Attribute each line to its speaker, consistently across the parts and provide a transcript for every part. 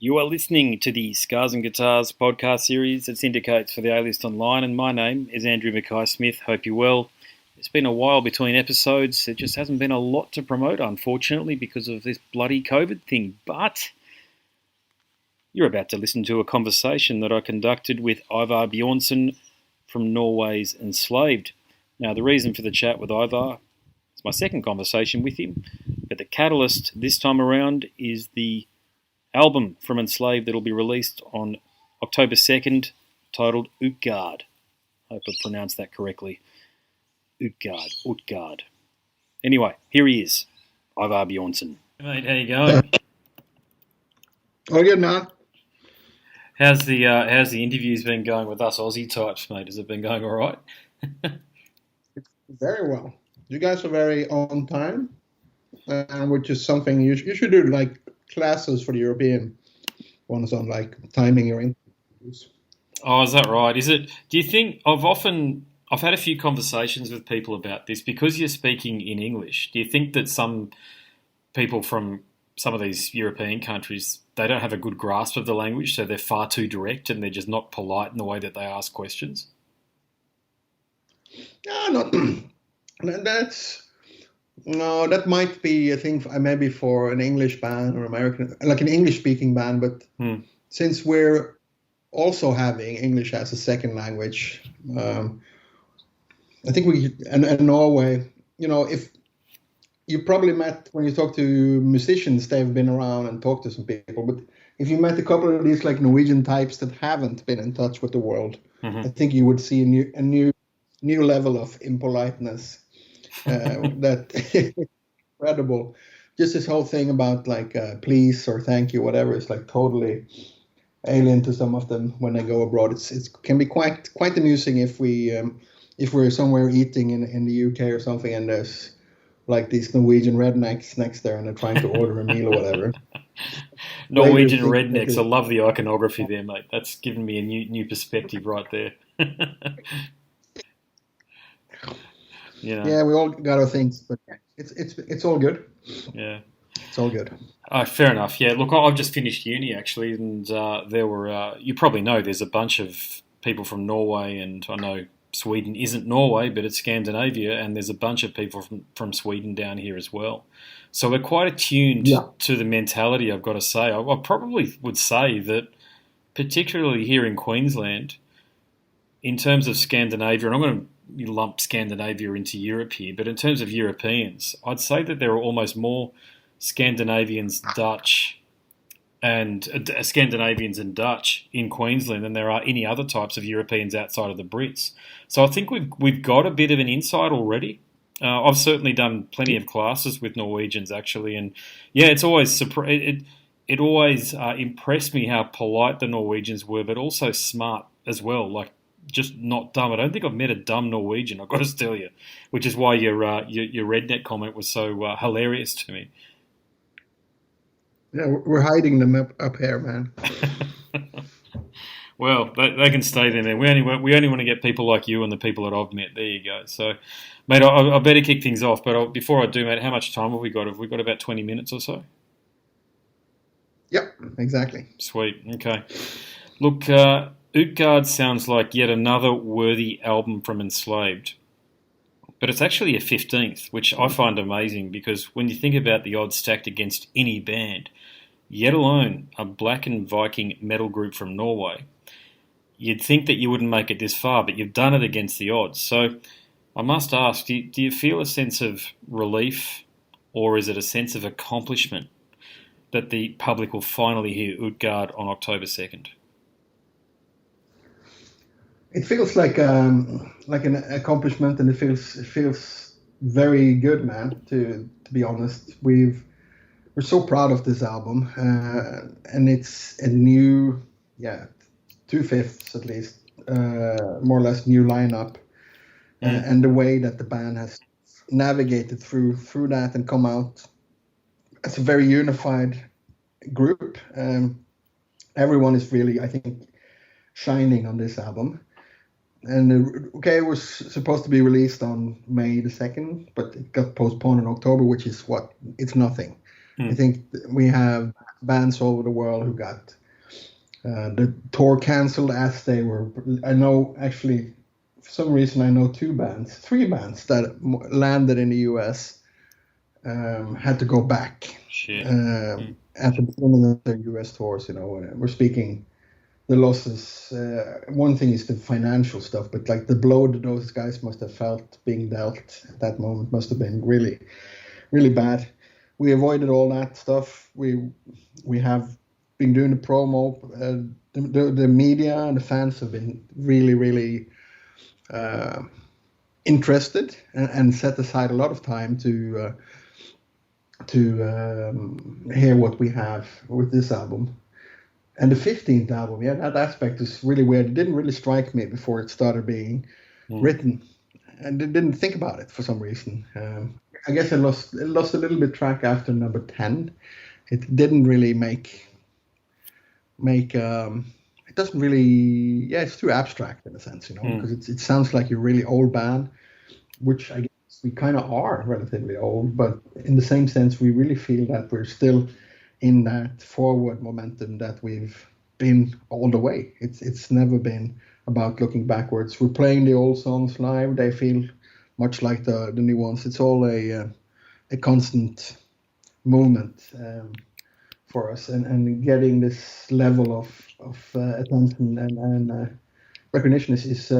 Speaker 1: You are listening to the Scars and Guitars podcast series that syndicates for the A-List Online, and my name is Andrew Mackay-Smith. Hope you're well. It's been a while between episodes. There just hasn't been a lot to promote, unfortunately, because of this bloody COVID thing. But you're about to listen to a conversation that I conducted with Ivar Bjørnson from Norway's Enslaved. Now, the reason for the chat with Ivar, it's my second conversation with him, but the catalyst this time around is the album from Enslaved that will be released on October 2nd, titled Utgard. I hope I pronounced that correctly. Utgard. Anyway, here he is, Ivar Bjørnson. Mate, how you going?
Speaker 2: All good, man.
Speaker 1: How's the interviews been going with us Aussie types, mate? Has it been going all right?
Speaker 2: Very well. You guys are very on time, which is something you should do, like classes for the European ones on like timing your interviews.
Speaker 1: Oh, is that right? Is it? Do you think I've had a few conversations with people about this because you're speaking in English? Do you think that some people from some of these European countries, they don't have a good grasp of the language, so they're far too direct and they're just not polite in the way that they ask questions?
Speaker 2: No, that might be a thing maybe for an English band or American, like an English-speaking band. But since we're also having English as a second language, I think and Norway, if you probably met, when you talk to musicians, they've been around and talked to some people. But if you met a couple of these like Norwegian types that haven't been in touch with the world, I think you would see a new level of impoliteness. That incredible. Just this whole thing about like please or thank you, whatever, is like totally alien to some of them when they go abroad. It can be quite amusing if we're somewhere eating in the UK or something, and there's like these Norwegian rednecks next there and they're trying to order a meal or whatever.
Speaker 1: Norwegian rednecks. I love the iconography there, mate. That's given me a new perspective right there.
Speaker 2: Yeah, we all got our things, but it's all good.
Speaker 1: Yeah,
Speaker 2: it's all good.
Speaker 1: Fair enough. Yeah, look, I've just finished uni actually, and there were you probably know there's a bunch of people from Norway, and I know Sweden isn't Norway, but it's Scandinavia, and there's a bunch of people from Sweden down here as well. So we're quite attuned to the mentality. I've got to say, I probably would say that, particularly here in Queensland, in terms of Scandinavia, and I'm going to lump Scandinavia into Europe here, but in terms of Europeans, I'd say that there are almost more Scandinavians and Dutch in Queensland than there are any other types of Europeans outside of the Brits. So I think we've got a bit of an insight already. I've certainly done plenty of classes with Norwegians actually, and yeah, it's always it always impressed me how polite the Norwegians were, but also smart as well. Like, just not dumb. I don't think I've met a dumb Norwegian, I've got to tell you, which is why your redneck comment was so hilarious to me.
Speaker 2: Yeah, we're hiding them up here, man.
Speaker 1: Well, they can stay there, man. We only want to get people like you and the people that I've met. There you go. So, mate, I better kick things off. But before I do, mate, how much time have we got? Have we got about 20 minutes or so?
Speaker 2: Yep, exactly.
Speaker 1: Sweet. Okay. Look, Utgard sounds like yet another worthy album from Enslaved. But it's actually a 15th, which I find amazing because when you think about the odds stacked against any band, yet alone a black and Viking metal group from Norway, you'd think that you wouldn't make it this far, but you've done it against the odds. So I must ask, do you feel a sense of relief, or is it a sense of accomplishment that the public will finally hear Utgard on October 2nd?
Speaker 2: It feels like an accomplishment, and it feels very good, man. To be honest, we're so proud of this album, and it's a new, 2/5 at least, more or less new lineup, and the way that the band has navigated through that and come out as a very unified group. Everyone is really, I think, shining on this album. And it was supposed to be released on May the 2nd, but it got postponed in October, which is it's nothing. I think we have bands all over the world who got the tour cancelled as they were. I know actually, for some reason, I know three bands that landed in the US had to go back at the beginning of their US tours. We're speaking the losses. One thing is the financial stuff, but like the blow that those guys must have felt being dealt at that moment must have been really, really bad. We avoided all that stuff. We have been doing the promo. The media and the fans have been really, really interested and set aside a lot of time to hear what we have with this album. And the 15th album, that aspect is really weird. It didn't really strike me before it started being written, and I didn't think about it for some reason. I guess I lost a little bit track after number 10. It didn't really make. It doesn't really. Yeah, it's too abstract in a sense, because it sounds like a really old band, which I guess we kind of are relatively old, but in the same sense, we really feel that we're still in that forward momentum that we've been all the way. It's never been about looking backwards. We're playing the old songs live. They feel much like the new ones. It's all a constant movement for us, and getting this level of attention and recognition is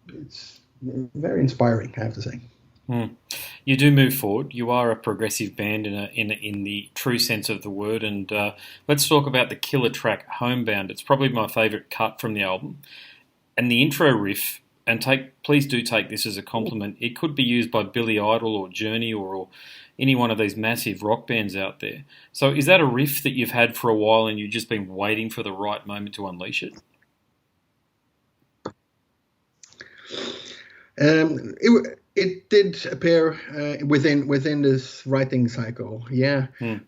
Speaker 2: it's very inspiring, I have to say.
Speaker 1: You do move forward. You are a progressive band in the true sense of the word. And let's talk about the killer track, Homebound. It's probably my favourite cut from the album. And the intro riff, and please do take this as a compliment, it could be used by Billy Idol or Journey or any one of these massive rock bands out there. So is that a riff that you've had for a while and you've just been waiting for the right moment to unleash it?
Speaker 2: It did appear within this writing cycle,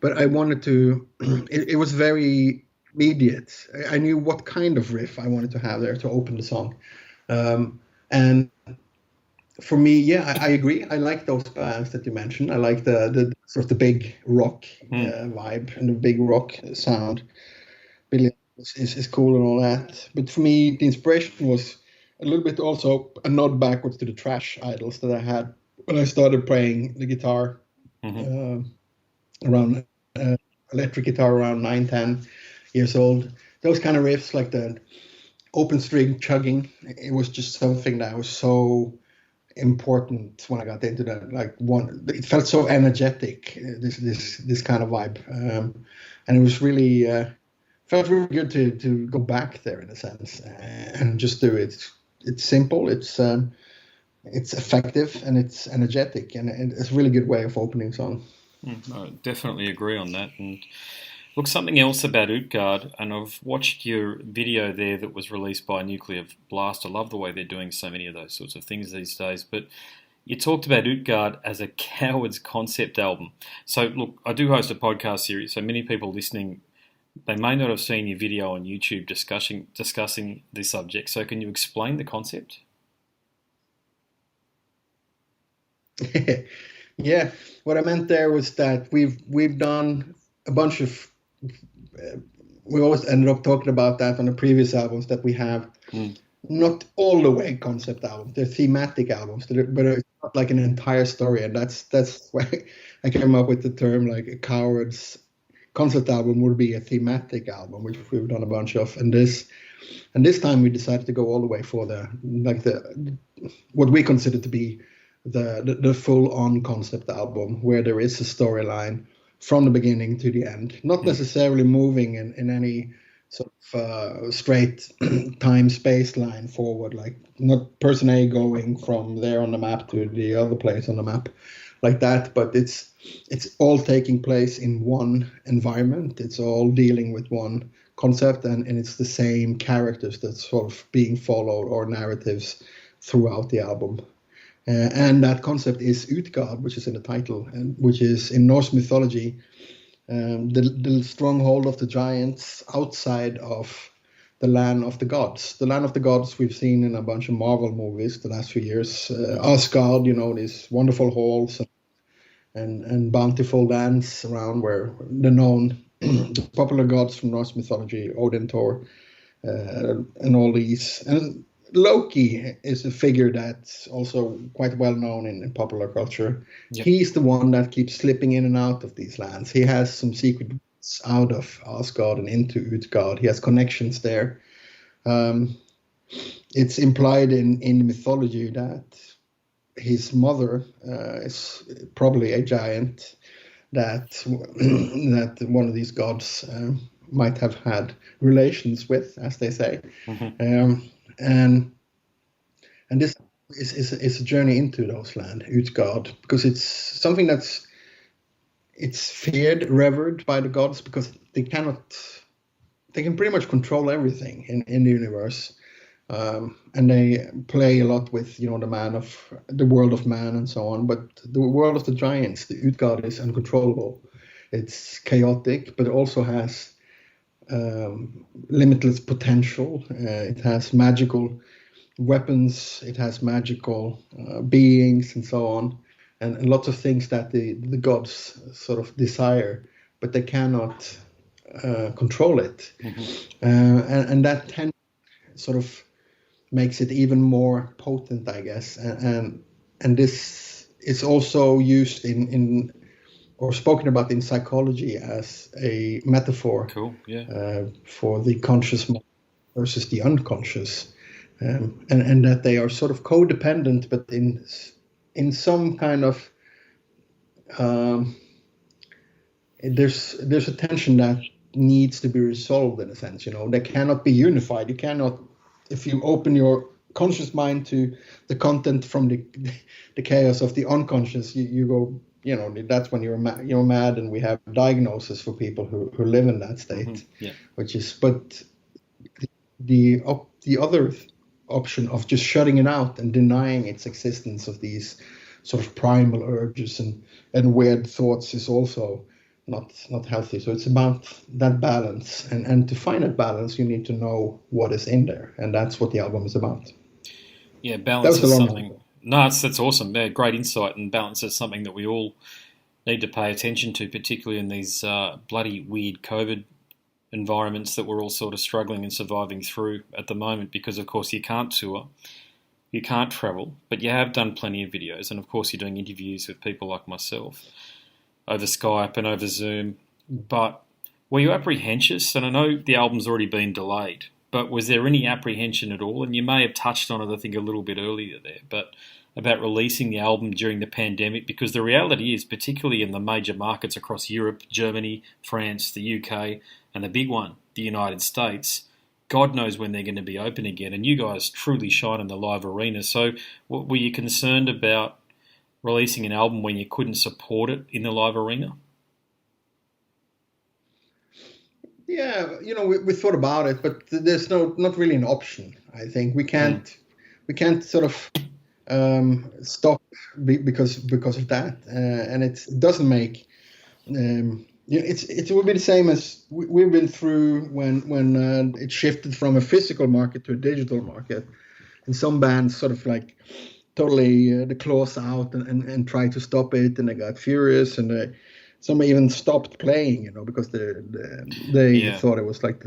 Speaker 2: but I wanted to. It was very immediate. I knew what kind of riff I wanted to have there to open the song, and for me, I agree. I like those bands that you mentioned. I like the sort of the big rock vibe and the big rock sound. Billy is cool and all that, but for me, the inspiration was a little bit also a nod backwards to the thrash idols that I had when I started playing the guitar around electric guitar around 9-10 years old. Those kind of riffs, like the open string chugging, it was just something that was so important when I got into that. It felt so energetic, this kind of vibe, and it was really felt really good to go back there in a sense and just do it. It's simple, it's effective, and it's energetic, and it's a really good way of opening a song.
Speaker 1: I definitely agree on that. And look, something else about Utgard, and I've watched your video there that was released by Nuclear Blast. I love the way they're doing so many of those sorts of things these days. But you talked about Utgard as a coward's concept album. So look, I do host a podcast series, so many people listening, they may not have seen your video on YouTube discussing this subject. So can you explain the concept?
Speaker 2: Yeah, what I meant there was that we've done a bunch of. We always ended up talking about that on the previous albums that we have. Not all the way concept albums; they're thematic albums, but it's not like an entire story, and that's why I came up with the term like a coward's concept album would be a thematic album, which we've done a bunch of, and this time we decided to go all the way for what we consider to be the full-on concept album, where there is a storyline from the beginning to the end, not necessarily moving in any sort of straight time-space line forward, like not person A going from there on the map to the other place on the map like that, but it's all taking place in one environment. It's all dealing with one concept, and it's the same characters that's sort of being followed, or narratives throughout the album. And that concept is Utgard, which is in the title, and which is in Norse mythology the stronghold of the giants outside of the land of the gods. The land of the gods we've seen in a bunch of Marvel movies the last few years. Asgard, these wonderful halls and bountiful lands around where the popular gods from Norse mythology, Odin, Thor, and all these. And Loki is a figure that's also quite well known in popular culture.
Speaker 1: Yep.
Speaker 2: He's the one that keeps slipping in and out of these lands. He has some secret routes out of Asgard and into Utgard. He has connections there. It's implied in mythology that his mother is probably a giant that that one of these gods might have had relations with, as they say.
Speaker 1: Mm-hmm.
Speaker 2: And this is a journey into those lands, Utgard, because it's something it's feared, revered by the gods, because they can pretty much control everything in the universe. And they play a lot with, the world of man and so on. But the world of the giants, the Utgard, is uncontrollable. It's chaotic, but it also has limitless potential. It has magical weapons. It has magical beings and so on, and lots of things that the gods sort of desire, but they cannot control it. Mm-hmm. And that sort of makes it even more potent, I guess. And this is also used in or spoken about in psychology as a metaphor.
Speaker 1: Cool. Yeah.
Speaker 2: For the conscious mind versus the unconscious, and that they are sort of codependent, but in some kind of there's a tension that needs to be resolved in a sense. They cannot be unified. You cannot, if you open your conscious mind to the content from the chaos of the unconscious, you go, that's when you're mad, and we have diagnosis for people who live in that state.
Speaker 1: Mm-hmm. Yeah.
Speaker 2: But the other option of just shutting it out and denying its existence of these sort of primal urges and weird thoughts is also not healthy. So it's about that balance, and to find that balance, you need to know what is in there, and that's what the album is about.
Speaker 1: Yeah, balance is something. No, that's awesome. Yeah, great insight, and balance is something that we all need to pay attention to, particularly in these bloody weird COVID environments that we're all sort of struggling and surviving through at the moment, because of course you can't tour, you can't travel, but you have done plenty of videos, and of course you're doing interviews with people like myself over Skype and over Zoom. But were you apprehensive? And I know the album's already been delayed, but was there any apprehension at all? And you may have touched on it, I think, a little bit earlier there, but about releasing the album during the pandemic, because the reality is, particularly in the major markets across Europe, Germany, France, the UK, and the big one, the United States, God knows when they're going to be open again, and you guys truly shine in the live arena. So were you concerned about releasing an album when you couldn't support it in the live arena?
Speaker 2: Yeah, we thought about it, but there's not really an option. I think we can't sort of stop because of that, and it doesn't make. It will be the same as we've been through when it shifted from a physical market to a digital market, and some bands sort of like totally the claws out and try to stop it, and they got furious, and some even stopped playing, because they thought it was like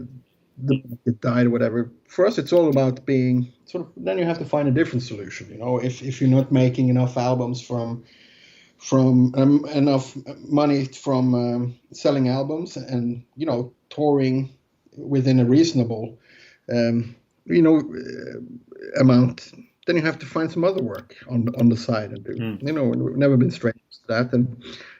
Speaker 2: the market died or whatever. For us, it's all about being sort of. Then you have to find a different solution. If you're not making enough albums from enough money from selling albums and touring within a reasonable amount, then you have to find some other work on the side and do. We've never been strangers to that,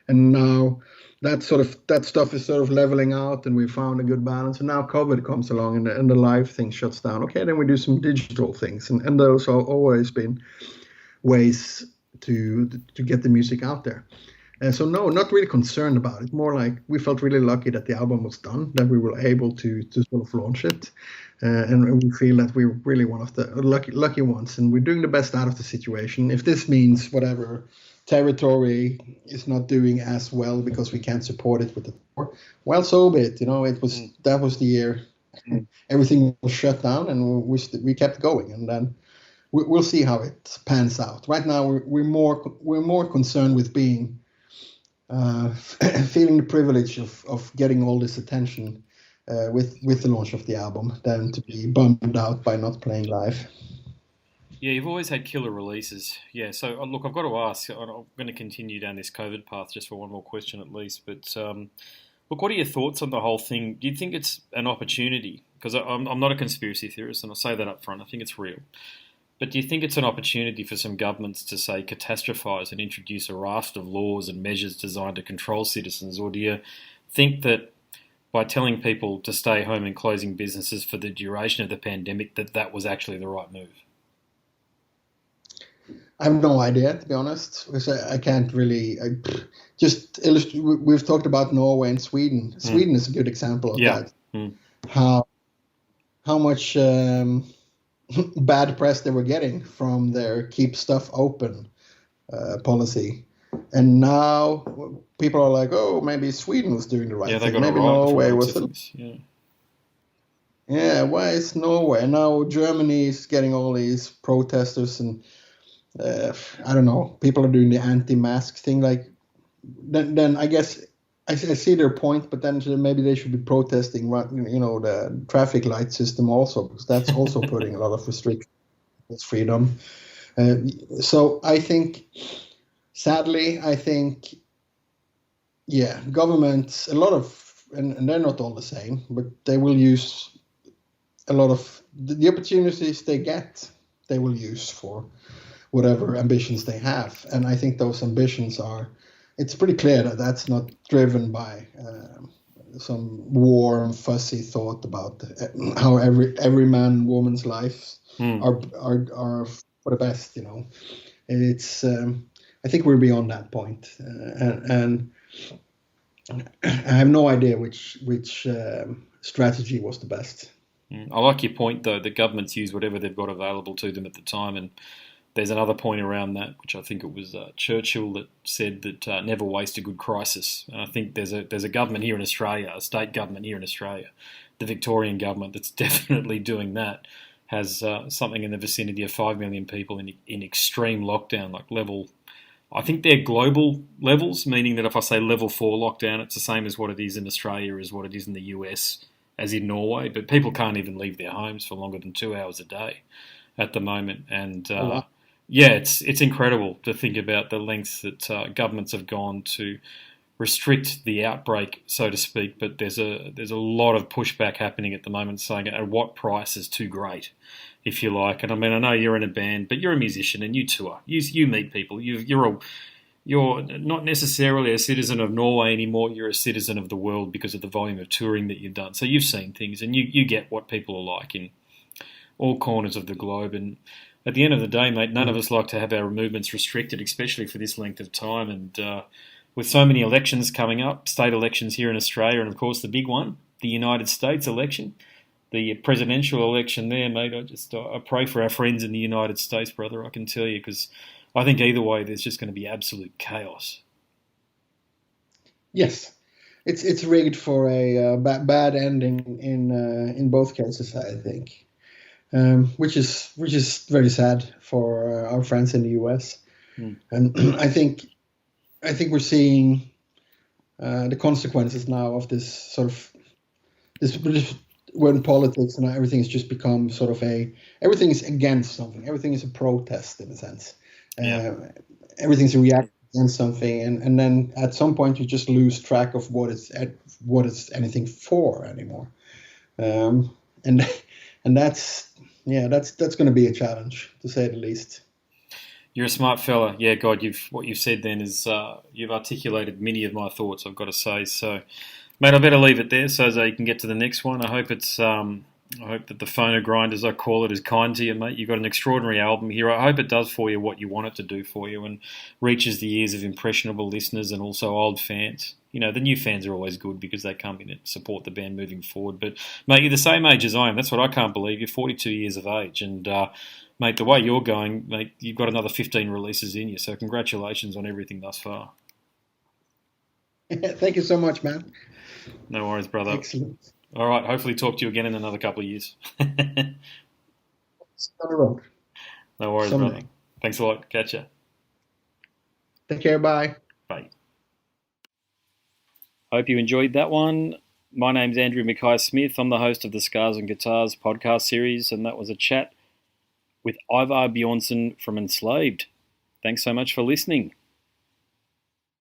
Speaker 2: and now that stuff is sort of leveling out, and we found a good balance. And now COVID comes along, and the live thing shuts down. Okay, then we do some digital things, and those have always been ways to get the music out there. So no, not really concerned about it. More like we felt really lucky that the album was done, that we were able to sort of launch it, and we feel that we're really one of the lucky ones, and we're doing the best out of the situation. If this means whatever territory is not doing as well because we can't support it with the tour, well, so be it. That was the year everything was shut down, and we kept going, and then we'll see how it pans out. Right now, we're more concerned with being feeling the privilege of getting all this attention with the launch of the album than to be bummed out by not playing live.
Speaker 1: Yeah, you've always had killer releases. Yeah, so look, I've got to ask. I'm going to continue down this COVID path just for one more question at least. But look, what are your thoughts on the whole thing? Do you think it's an opportunity? Because I'm not a conspiracy theorist, and I'll say that up front. I think it's real. But do you think it's an opportunity for some governments to, say, catastrophise and introduce a raft of laws and measures designed to control citizens? Or do you think that by telling people to stay home and closing businesses for the duration of the pandemic, that was actually the right move?
Speaker 2: I have no idea, to be honest, because I can't really just illustrate. We've talked about Norway and Sweden. Sweden is a good example of that. How much bad press they were getting from their keep stuff open policy, and now people are like, oh, maybe Sweden was doing the right thing. Maybe Norway was. Yeah, why is Norway now? Germany is getting all these protesters and. I don't know. People are doing the anti-mask thing. Like, then I guess I see their point, but then maybe they should be protesting, the traffic light system also, because that's also putting a lot of restrictions on freedom. So I think, sadly, governments, a lot of, and they're not all the same, but they will use a lot of the opportunities they get. They will use for whatever ambitions they have. And I think those ambitions it's pretty clear that that's not driven by some warm, fuzzy thought about how every man, woman's lives are for the best, It's, I think we're beyond that point. And I have no idea which strategy was the best.
Speaker 1: I like your point, though, that governments use whatever they've got available to them at the time. And there's another point around that, which I think it was Churchill that said that never waste a good crisis. And I think there's a government here in Australia, a state government here in Australia, the Victorian government that's definitely doing that, has something in the vicinity of 5 million people in extreme lockdown, like level. I think they're global levels, meaning that if I say level 4 lockdown, it's the same as what it is in Australia, as what it is in the US, as in Norway. But people can't even leave their homes for longer than 2 hours a day at the moment. And yeah, it's incredible to think about the lengths that governments have gone to restrict the outbreak, so to speak. But there's a lot of pushback happening at the moment, saying at what price is too great, if you like. And I mean, I know you're in a band, but you're a musician and you tour. You meet people. You're not necessarily a citizen of Norway anymore. You're a citizen of the world because of the volume of touring that you've done. So you've seen things, and you get what people are like in all corners of the globe. And at the end of the day, mate, none of us like to have our movements restricted, especially for this length of time. And with so many elections coming up, state elections here in Australia, and of course the big one, the United States election, the presidential election there, mate, I pray for our friends in the United States, brother, I can tell you, because I think either way there's just going to be absolute chaos.
Speaker 2: Yes. It's rigged for a bad ending in both cases, I think. Which is very sad for our friends in the US, and I think we're seeing the consequences now of this sort of this when politics and everything has just become sort of everything is against something, everything is a protest in a sense, everything's a reaction against something, and then at some point you just lose track of what is anything for anymore, and that's. Yeah, that's going to be a challenge, to say the least.
Speaker 1: You're a smart fella. Yeah, God, what you've said then is you've articulated many of my thoughts, I've got to say. So, mate, I better leave it there so that you can get to the next one. I hope that the phono grind, as I call it, is kind to you, mate. You've got an extraordinary album here. I hope it does for you what you want it to do for you and reaches the ears of impressionable listeners and also old fans. The new fans are always good because they come in and support the band moving forward. But, mate, you're the same age as I am. That's what I can't believe. You're 42 years of age. And, mate, the way you're going, mate, you've got another 15 releases in you. So congratulations on everything thus far.
Speaker 2: Thank you so much, man.
Speaker 1: No worries, brother.
Speaker 2: Excellent.
Speaker 1: All right. Hopefully talk to you again in another couple of years.
Speaker 2: On the road.
Speaker 1: No worries, brother. Thanks a lot. Catch ya.
Speaker 2: Take care. Bye.
Speaker 1: Bye. Hope you enjoyed that one. My name's Andrew Mackay-Smith. I'm the host of the Scars and Guitars podcast series, and that was a chat with Ivar Bjørnson from Enslaved. Thanks so much for listening.